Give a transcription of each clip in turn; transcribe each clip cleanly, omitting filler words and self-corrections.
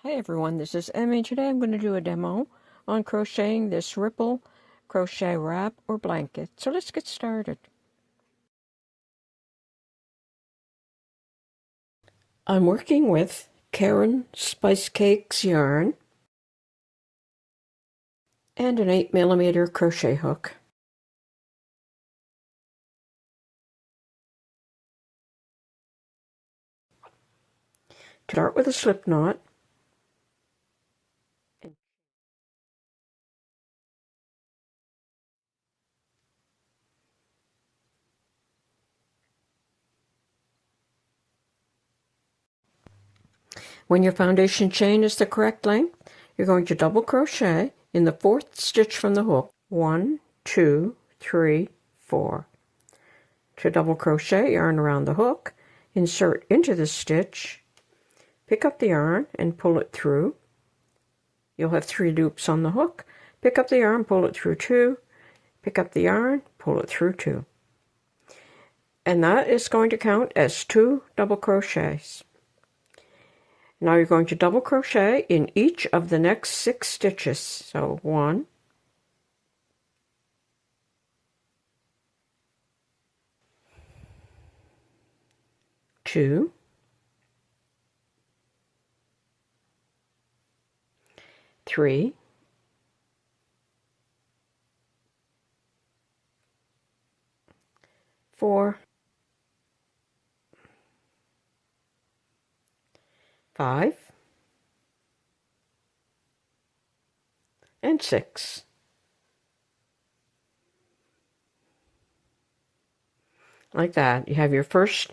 Hi everyone, this is Emmy. Today I'm going to do a demo on crocheting this ripple crochet wrap or blanket. So let's get started. I'm working with Caron Spice Cakes yarn and an 8mm crochet hook. Start with a slip knot. When your foundation chain is the correct length, you're going to double crochet in the 4th stitch from the hook. 1, 2, 3, 4. To double crochet, yarn around the hook, insert into the stitch, pick up the yarn and pull it through. You'll have 3 loops on the hook. Pick up the yarn, pull it through 2. Pick up the yarn, pull it through 2. And that is going to count as 2 double crochets. Now you're going to double crochet in each of the next 6 stitches. So 1, 2, 3, 4, 5, and 6. Like that. You have your first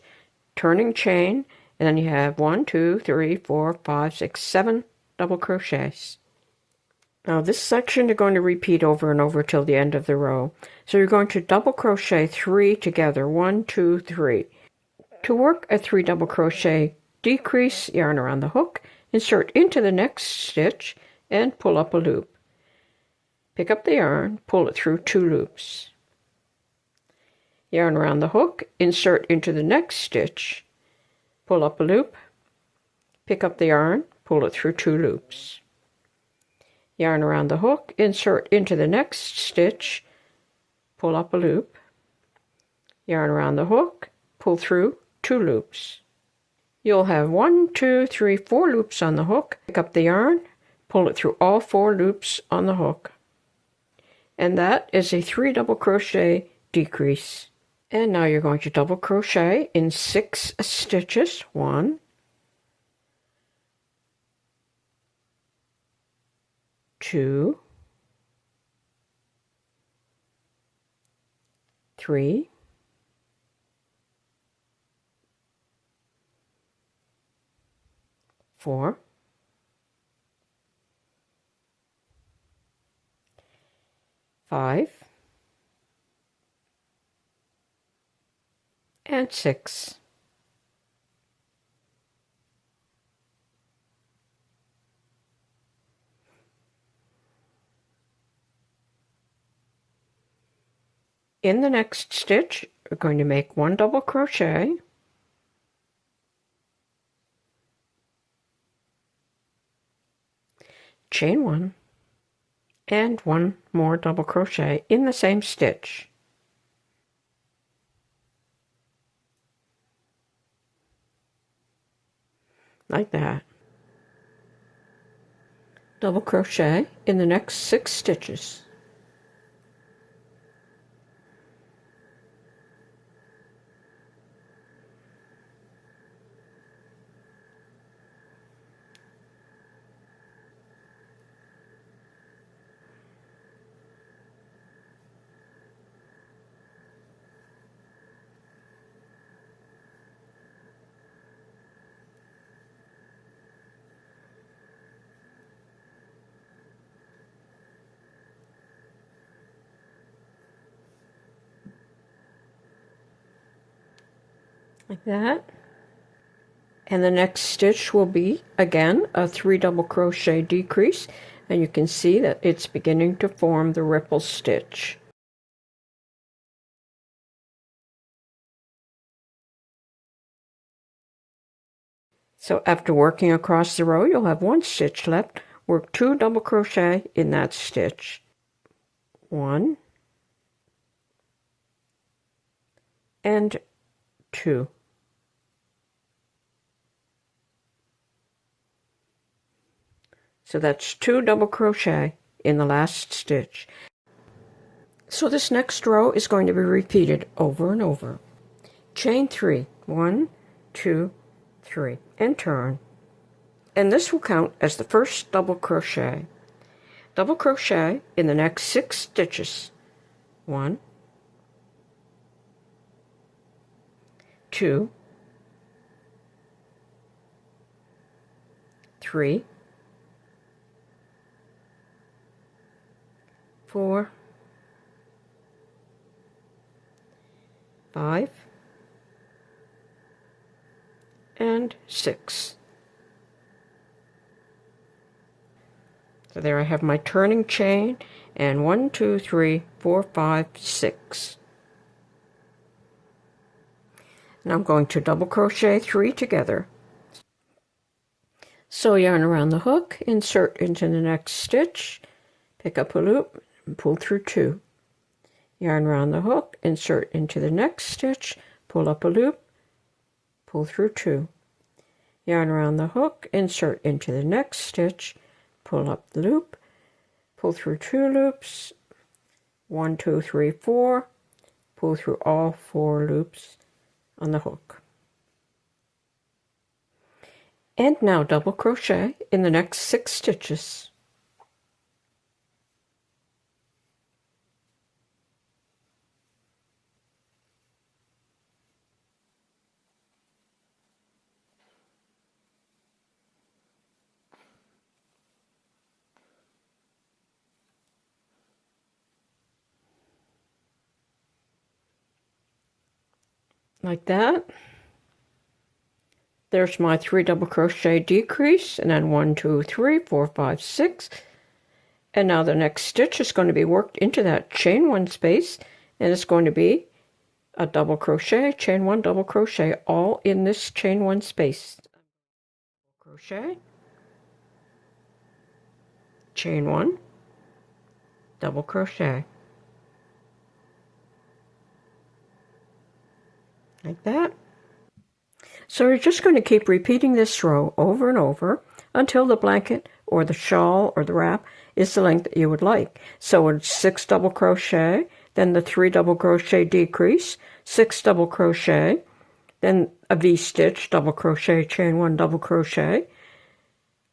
turning chain, and then you have 1, 2, 3, 4, 5, 6, 7 double crochets. Now this section you're going to repeat over and over till the end of the row. So you're going to double crochet 3 together. 1, 2, 3. To work a 3 double crochet, decrease yarn around the hook, insert into the next stitch, and pull up a loop. Pick up the yarn, pull it through 2 loops. Yarn around the hook, insert into the next stitch, pull up a loop, pick up the yarn, pull it through 2 loops. Yarn around the hook, insert into the next stitch, pull up a loop, yarn around the hook, pull through 2 loops. You'll have 1, 2, 3, 4 loops on the hook. Pick up the yarn, pull it through all 4 loops on the hook. And that is a 3 double crochet decrease. And now you're going to double crochet in 6 stitches. 1, 2, 3, 4, 5, and 6. In the next stitch, we're going to make 1 double crochet, chain 1, and 1 more double crochet in the same stitch. Like that. Double crochet in the next 6 stitches. Like that. And the next stitch will be again a 3 double crochet decrease, and you can see that it's beginning to form the ripple stitch. So after working across the row, you'll have 1 stitch left. Work 2 double crochet in that stitch. 1 and 2. So that's 2 double crochet in the last stitch. So this next row is going to be repeated over and over. Chain 3, 1, 2, 3, and turn. And this will count as the first double crochet. Double crochet in the next 6 stitches. 1, 2, 3, 4, 5, and 6. So there I have my turning chain, and 1, 2, 3, 4, 5, 6. Now I'm going to double crochet 3 together. Sew yarn around the hook, insert into the next stitch, pick up a loop, and pull through 2. Yarn around the hook, insert into the next stitch, pull up a loop, pull through 2. Yarn around the hook, insert into the next stitch, pull up the loop, pull through 2 loops, 1, 2, 3, 4, pull through all 4 loops on the hook. And now double crochet in the next 6 stitches. Like that. There's my 3 double crochet decrease, and then 1, 2, 3, 4, 5, 6. And now the next stitch is going to be worked into that chain 1 space, and it's going to be a double crochet, chain 1, double crochet, all in this chain 1 space. Crochet, chain 1, double crochet. Like that. So you're just going to keep repeating this row over and over until the blanket or the shawl or the wrap is the length that you would like. So it's 6 double crochet, then the 3 double crochet decrease, 6 double crochet, then a V-stitch, double crochet, chain 1, double crochet,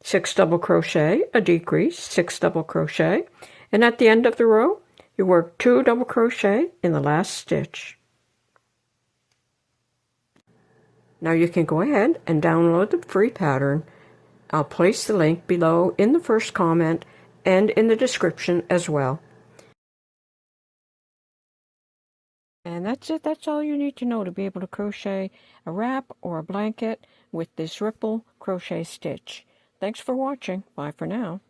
6 double crochet, a decrease, 6 double crochet, and at the end of the row, you work 2 double crochet in the last stitch. Now you can go ahead and download the free pattern. I'll place the link below in the first comment and in the description as well. And that's it. That's all you need to know to be able to crochet a wrap or a blanket with this ripple crochet stitch. Thanks for watching. Bye for now.